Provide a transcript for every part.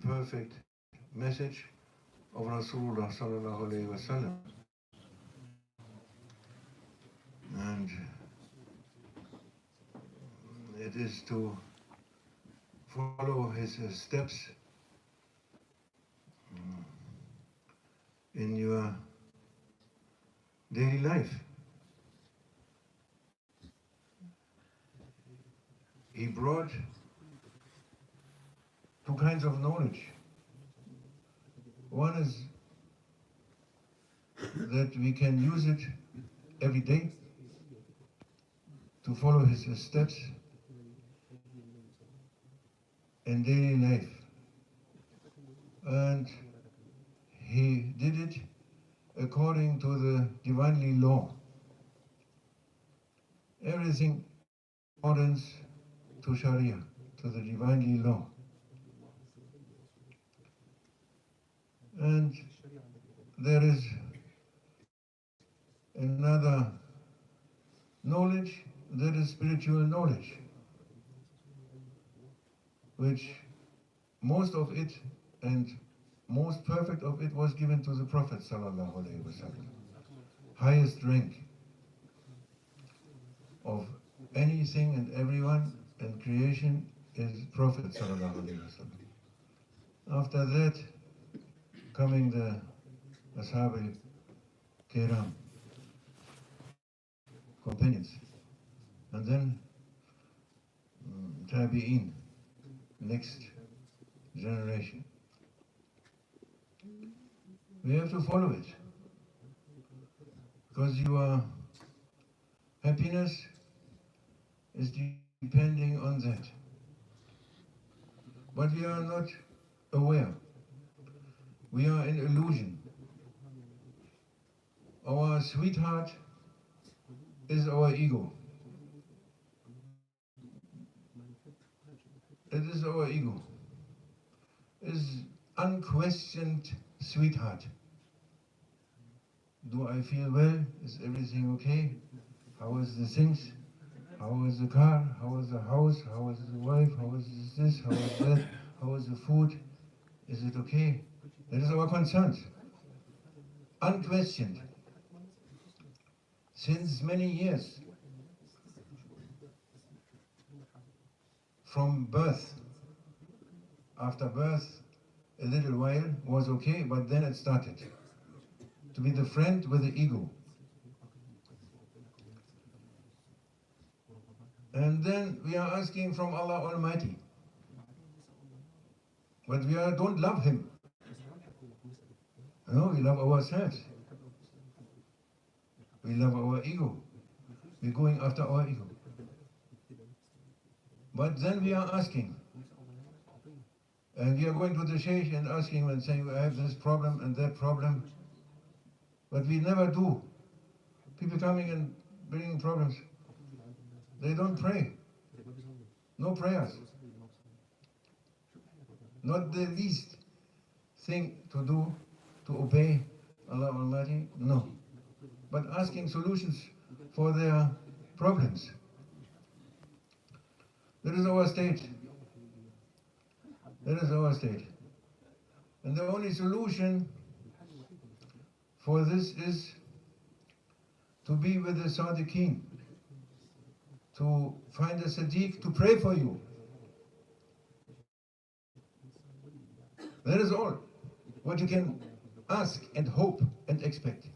perfect message of Rasulullah sallallahu alaihi wasallam. And it is to follow his steps in your daily life. He brought two kinds of knowledge. One is that we can use it every day to follow his steps in daily life. And he did it according to the divinely law. Everything accordance to Sharia, to the divinely law. And there is another knowledge, that is spiritual knowledge, which most of it and most perfect of it was given to the Prophet sallallahu alaihi wasallam. Highest rank of anything and everyone and creation is Prophet sallallahu alaihi wasallam. After that, coming the Ashab Kiram, companions, and then Tabi'in, next generation. We have to follow it, because your happiness is depending on that. But we are not aware. We are in illusion. Our sweetheart is our ego. It is our ego. It is unquestioned sweetheart. Do I feel well? Is everything okay? How is the things? How is the car? How is the house? How is the wife? How is this? How is that? How is the food? Is it okay? That is our concerns. Unquestioned. Since many years. From birth. After birth, a little while was okay, but then it started to be the friend with the ego. And then we are asking from Allah Almighty, but we don't love Him. No, we love ourselves. We love our ego. We're going after our ego. But then we are asking, and we are going to the Scheikh and asking and saying, I have this problem and that problem. But we never do. People coming and bringing problems. They don't pray. No prayers. Not the least thing to do to obey Allah Almighty, no. But asking solutions for their problems. That is our state. That is our state. And the only solution for this is to be with the Sadiqeen, to find a Sadiq to pray for you. That is all what you can ask and hope and expect.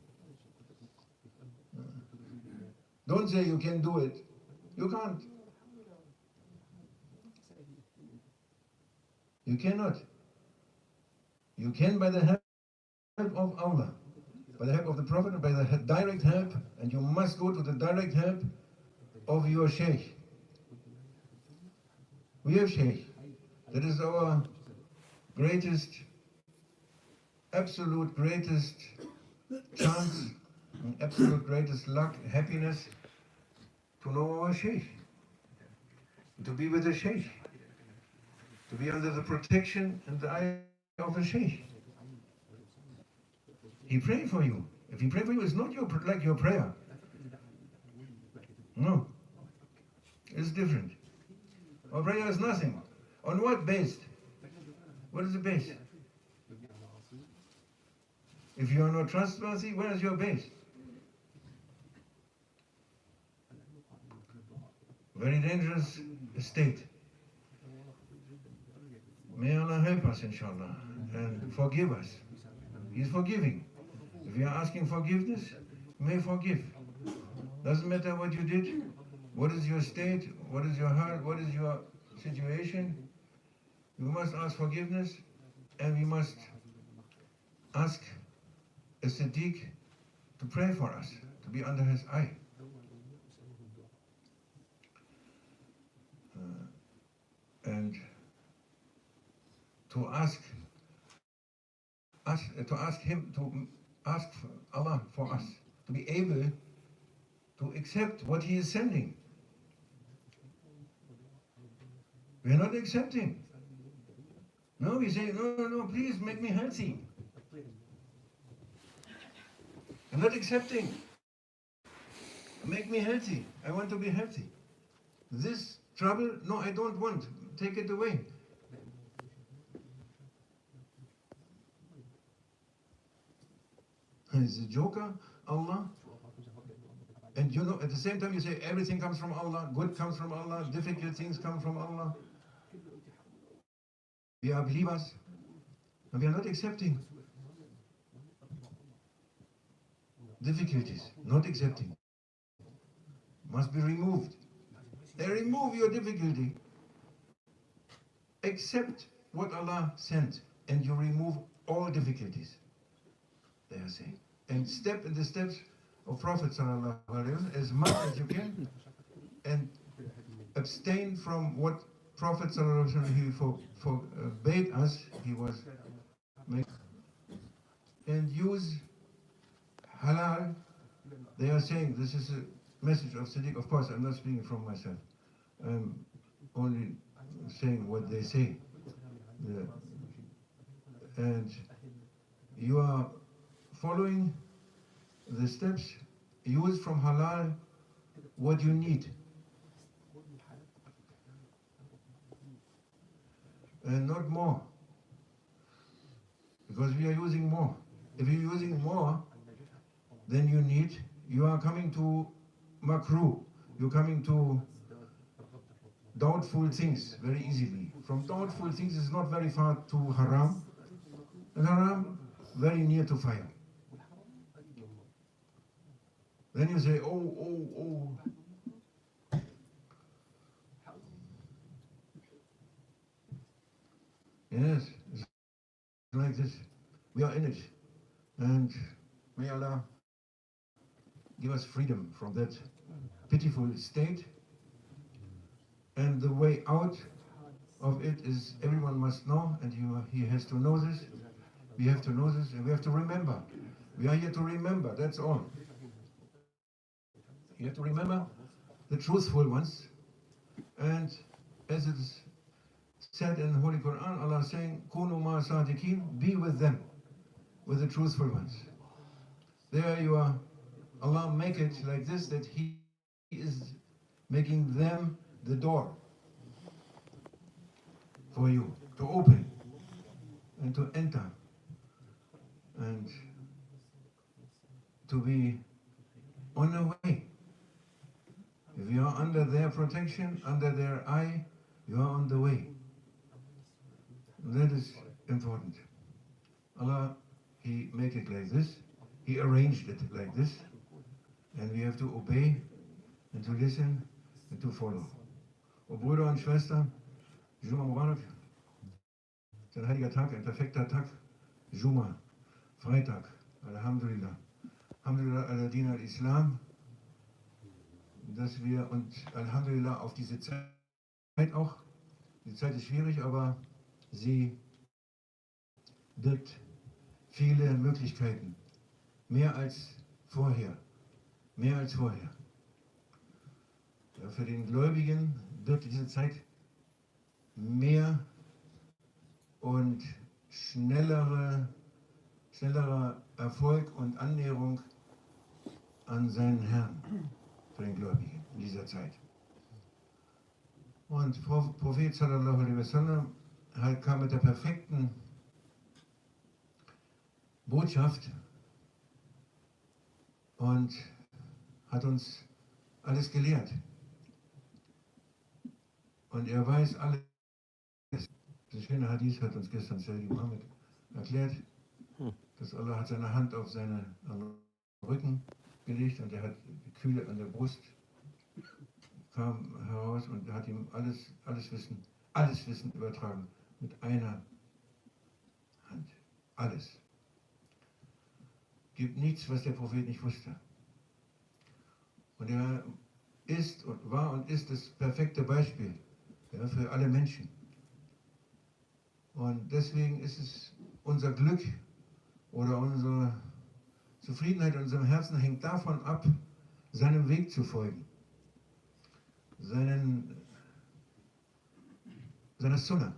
Don't say you can do it. You can't. You cannot. You can by the help of Allah, by the help of the Prophet, by the direct help, and you must go to the direct help of your Scheikh. We have Scheikh. That is our greatest, absolute greatest chance, absolute greatest luck, happiness, to know our Scheikh, to be with the Scheikh, to be under the protection and the eye of the Scheikh. He prayed for you. If he prayed for you, it's not like your prayer. No. It's different. Our prayer is nothing. On what based? What is the base? If you are not trustworthy, where is your base? Very dangerous state. May Allah help us, inshallah, and forgive us. He is forgiving. If you are asking forgiveness, may forgive. Doesn't matter what you did, what is your state, what is your heart, what is your situation. You must ask forgiveness, and we must ask a Siddiq to pray for us, to be under his eye. And to ask him, to ask Allah for us, to be able to accept what he is sending. We are not accepting. No, we say, no, please make me healthy. I'm not accepting. Make me healthy. I want to be healthy. This trouble, no, I don't want. Take it away. He's a joker, Allah. And you know, at the same time you say everything comes from Allah, good comes from Allah, difficult things come from Allah. We are believers, and we are not accepting difficulties, not accepting. Must be removed. They remove your difficulty. Accept what Allah sent, and you remove all difficulties. They are saying. And step in the steps of Prophet sallallahu alaihi wasallam as much as you can, and abstain from what Prophet sallallahu alaihi wasallam he forbade us. He was and use halal. They are saying this is a message of Siddiq. Of course, I'm not speaking from myself. I'm only saying what they say. And you are following the steps. Use from halal what you need. And not more. Because we are using more. If you're using more than you need, you are coming to makruh. You're coming to doubtful things very easily. From doubtful things is not very far to haram. And haram, very near to fire. Then you say, oh. Yes, it's like this. We are in it. And may Allah give us freedom from that pitiful state. And the way out of it is everyone must know, and he has to know this. We have to know this, and we have to remember. We are here to remember, that's all. You have to remember the truthful ones. And as it is said in the Holy Quran, Allah is saying, Kunu ma sadiqeen, be with them, with the truthful ones. There you are. Allah make it like this, that He is making them the door for you to open and to enter and to be on the way. If you are under their protection, under their eye, you are on the way. That is important. Allah, He made it like this. He arranged it like this. And we have to obey and to listen and to follow. O Brüder und Schwestern, Juma Mubarak, ist ein heiliger Tag, ein perfekter Tag. Juma, Freitag, Alhamdulillah. Alhamdulillah ala Din al-Islam, dass wir uns Alhamdulillah auf diese Zeit auch, die Zeit ist schwierig, aber sie birgt viele Möglichkeiten. Mehr als vorher. Mehr als vorher. Ja, für den Gläubigen birgt diese Zeit mehr und schnellerer Erfolg und Annäherung an seinen Herrn für den Gläubigen in dieser Zeit. Und Prophet sallallahu alaihi wasallam kam mit der perfekten Botschaft und hat uns alles gelehrt. Und er weiß alles. Das schöne Hadith hat uns gestern Sayyid Muhammad erklärt, dass Allah hat seine Hand auf seinen Rücken gelegt und er hat die Kühle an der Brust kam heraus und hat ihm alles Wissen übertragen mit einer Hand. Alles. Gibt nichts, was der Prophet nicht wusste. Und er ist und war und ist das perfekte Beispiel, ja, für alle Menschen. Und deswegen ist es unser Glück oder unsere Zufriedenheit in unserem Herzen hängt davon ab, seinem Weg zu folgen. Seinen Sunnah,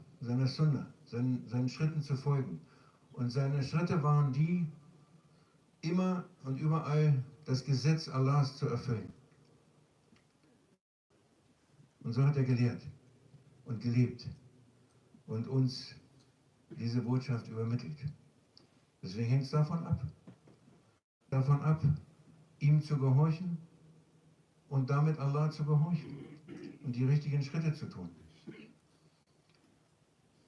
seinen Schritten zu folgen. Und seine Schritte waren die, immer und überall das Gesetz Allahs zu erfüllen. Und so hat er gelehrt und gelebt und uns diese Botschaft übermittelt. Deswegen hängt es davon ab, ihm zu gehorchen und damit Allah zu gehorchen und die richtigen Schritte zu tun.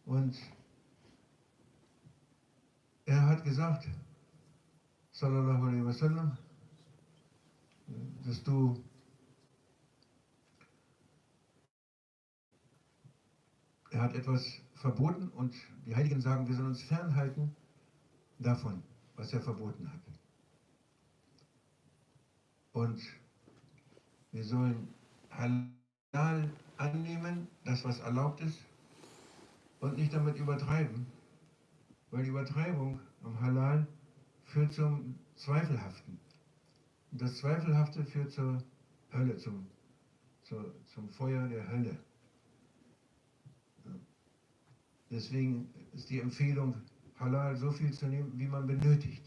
Und er hat gesagt, sallallahu alaihi wasallam, dass er hat etwas verboten und die Heiligen sagen, wir sollen uns fernhalten davon, was er verboten hat. Und wir sollen halal annehmen, das was erlaubt ist, und nicht damit übertreiben, weil die Übertreibung am Halal führt zum Zweifelhaften. Und das Zweifelhafte führt zur Hölle, zum Feuer der Hölle. Deswegen ist die Empfehlung, Halal so viel zu nehmen, wie man benötigt.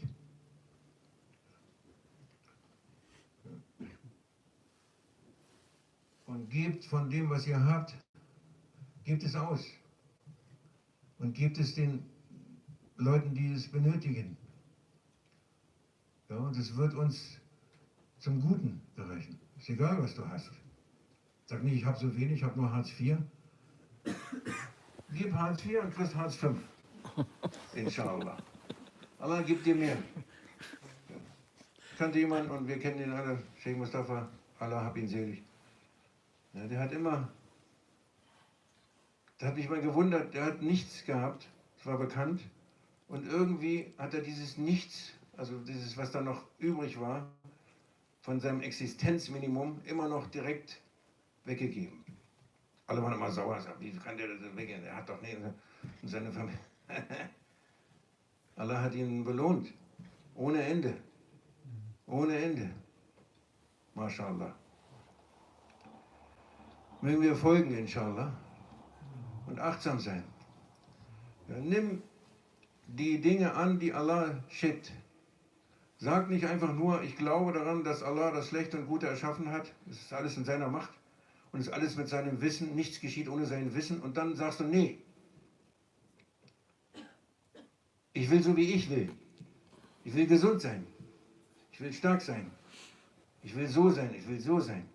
Und gebt von dem, was ihr habt, gebt es aus. Und gebt es den Leuten, die es benötigen. Ja, und es wird uns zum Guten gereichen. Ist egal, was du hast. Sag nicht, ich habe so wenig, ich habe nur Hartz IV. Gib Hartz IV und kriegst Hartz V. Inshallah. Allah gibt dir mehr. Ich kannte jemanden und wir kennen ihn alle, Scheikh Mustafa, Allah hab ihn selig. Ja, der hat mich mal gewundert, der hat nichts gehabt, es war bekannt. Und irgendwie hat er dieses Nichts, also dieses, was da noch übrig war, von seinem Existenzminimum immer noch direkt weggegeben. Alle waren immer sauer, sagten, wie kann der das weggehen? Er hat doch nicht. Und seine Familie. Allah hat ihn belohnt. Ohne Ende. Ohne Ende. MashaAllah. Mögen wir folgen, inshallah. Und achtsam sein. Ja, nimm die Dinge an, die Allah schickt. Sag nicht einfach nur, ich glaube daran, dass Allah das Schlechte und Gute erschaffen hat. Es ist alles in seiner Macht. Und es ist alles mit seinem Wissen. Nichts geschieht ohne sein Wissen. Und dann sagst du, nee. Ich will so, wie ich will. Ich will gesund sein. Ich will stark sein. Ich will so sein. Ich will so sein.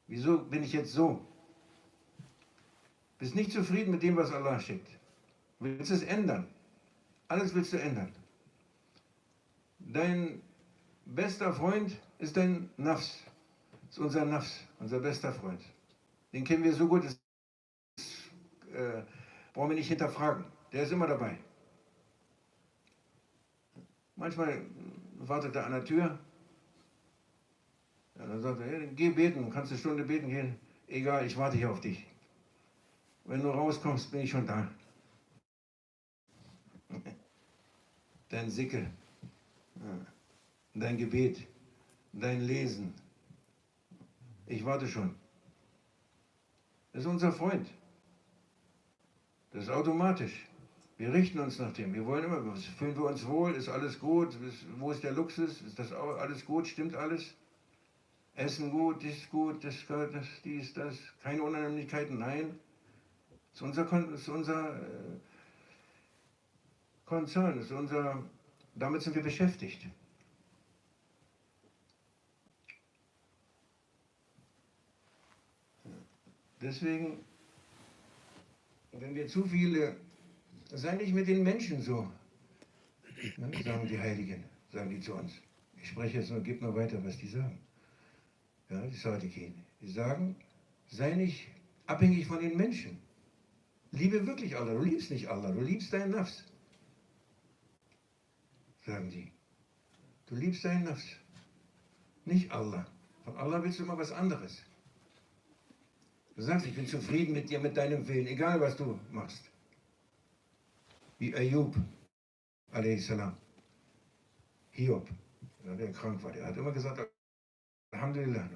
Wieso bin ich jetzt so? Bist nicht zufrieden mit dem, was Allah schickt. Willst es ändern? Alles willst du ändern. Dein bester Freund ist dein Nafs. Ist unser Nafs, unser bester Freund. Den kennen wir so gut, das brauchen wir nicht hinterfragen. Der ist immer dabei. Manchmal wartet er an der Tür. Ja, dann sagt er, hey, geh beten, kannst eine Stunde beten gehen. Egal, ich warte hier auf dich. Wenn du rauskommst, bin ich schon da. Dein Sicke, dein Gebet, dein Lesen. Ich warte schon. Das ist unser Freund. Das ist automatisch. Wir richten uns nach dem. Wir wollen immer, fühlen wir uns wohl, ist alles gut, wo ist der Luxus, ist das alles gut, stimmt alles? Essen gut, das, dies, das, keine Unannehmlichkeiten, nein. ist unser Konzern, damit sind wir beschäftigt. Deswegen, wenn wir zu viele, sei nicht mit den Menschen so, sagen die Heiligen, sagen die zu uns. Ich spreche jetzt nur, gib nur weiter, was die sagen. Ja, die Sadiqin. Die sagen, sei nicht abhängig von den Menschen. Liebe wirklich Allah, du liebst nicht Allah, du liebst deinen Nafs. Sagen die. Du liebst deinen Nafs, nicht Allah. Von Allah willst du immer was anderes. Du sagst, ich bin zufrieden mit dir, mit deinem Willen, egal was du machst. Wie Ayub, a.s. Hiob, der krank war, der hat immer gesagt, Alhamdulillah.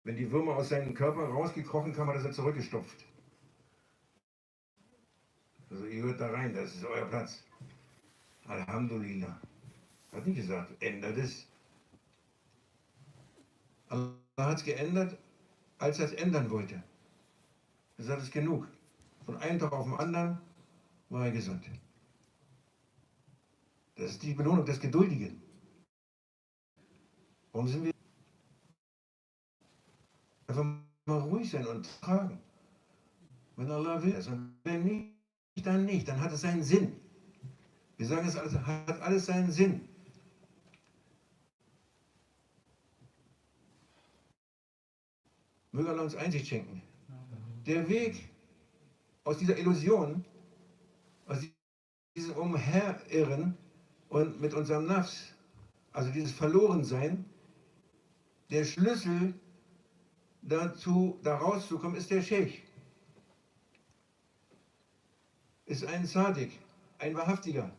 Wenn die Würmer aus seinem Körper rausgekrochen kamen, hat er sie zurückgestopft. Also ihr hört da rein, das ist euer Platz. Alhamdulillah. Hat nicht gesagt, ändert es. Allah hat es geändert, als er es ändern wollte. Er sagt, es ist genug. Von einem Tag auf den anderen war er gesund. Das ist die Belohnung des Geduldigen. Warum sind wir? Einfach mal ruhig sein und fragen. Wenn Allah will es und wenn nicht, dann nicht. Dann hat es seinen Sinn. Wir sagen, es hat alles seinen Sinn. Möge Allah uns Einsicht schenken. Der Weg aus dieser Illusion, aus diesem Umherirren und mit unserem Nafs, also dieses Verlorensein, der Schlüssel dazu, da rauszukommen, ist der Scheikh. Ist ein Sadik, ein Wahrhaftiger.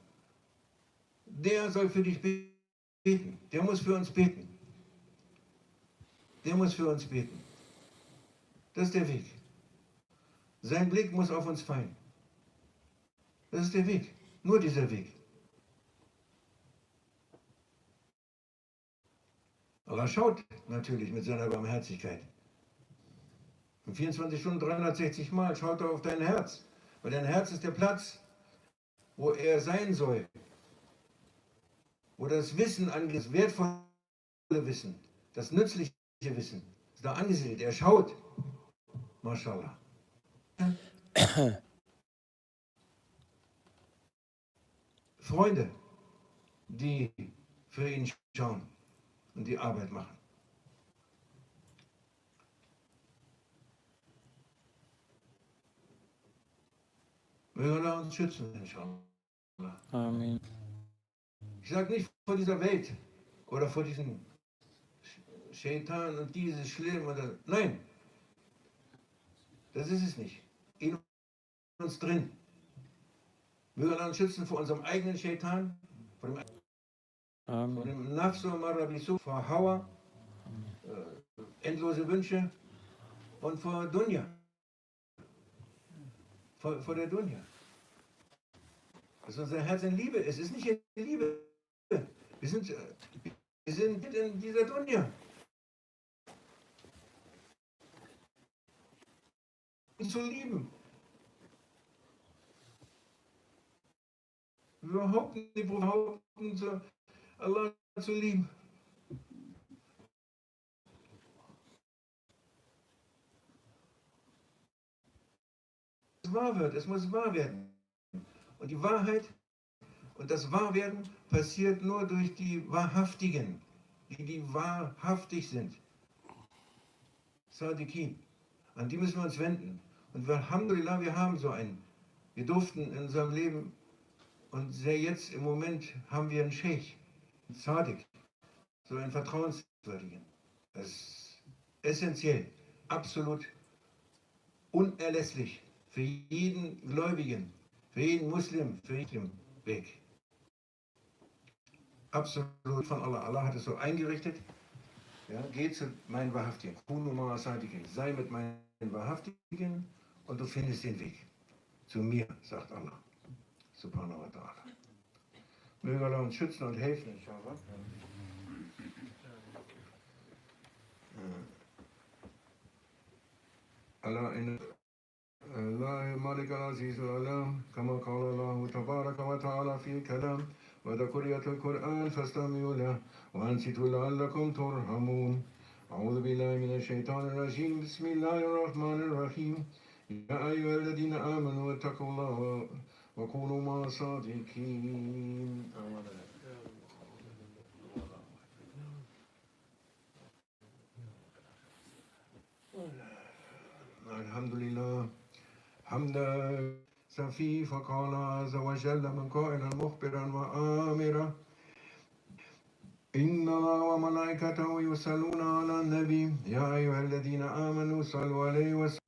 Der soll für dich beten. Der muss für uns beten. Der muss für uns beten. Das ist der Weg. Sein Blick muss auf uns fallen. Das ist der Weg. Nur dieser Weg. Allah schaut natürlich mit seiner Barmherzigkeit. In 24 Stunden 360 Mal schaut er auf dein Herz. Weil dein Herz ist der Platz, wo er sein soll. Wo das Wissen angeht, das wertvolle Wissen, das nützliche Wissen, ist da angesiedelt. Er schaut. MashaAllah. Freunde, die für ihn schauen und die Arbeit machen. Möge Allah uns schützen, inshallah. Amen. Ich sage nicht vor dieser Welt oder vor diesem Shaitan und dieses Schlimm oder nein, das ist es nicht. In uns drin. Möge Allah uns schützen vor unserem eigenen Shaitan, vor dem Nafsu Marabisu, vor Hawa, endlose Wünsche und vor Dunya. Vor der Dunya. Dass unser Herz in Liebe ist. Es ist nicht in Liebe. Wir sind in dieser Dunya. Zu lieben. Wir behaupten zu Allah zu lieben. Es wahr wird, es muss wahr werden. Und die Wahrheit und das Wahrwerden passiert nur durch die Wahrhaftigen, die wahrhaftig sind. Sadiqin. An die müssen wir uns wenden. Und Alhamdulillah, wir haben so einen. Wir durften in unserem Leben, und sehr jetzt im Moment haben wir einen Scheikh, einen Sadik, so einen Vertrauenswürdigen. Das ist essentiell, absolut unerlässlich für jeden Gläubigen, für jeden Muslim, für jeden Weg. Absolut von Allah. Allah hat es so eingerichtet. Ja, geh zu meinen Wahrhaftigen. Sei mit meinen Wahrhaftigen und du findest den Weg. Zu mir, sagt Allah. Subhanahu wa ta'ala. Möge Allah uns schützen und helfen, inshallah. ألا إن الله مالك العزيز العلام كما قال الله تبارك وتعالى في كلام وذكرية القرآن فاستمعوا له وأنصتوا لعلكم ترحمون أعوذ بالله من الشيطان الرجيم بسم الله الرحمن الرحيم يا أيها الذين آمنوا اتقوا الله وكونوا مع الصادقين الحمد لله حمدا سفي فقال عز وجل من قائلا مخبرا وآمرا إن الله وملائكته يصلون على النبي يا أيها الذين آمنوا صلوا عليه وسلموا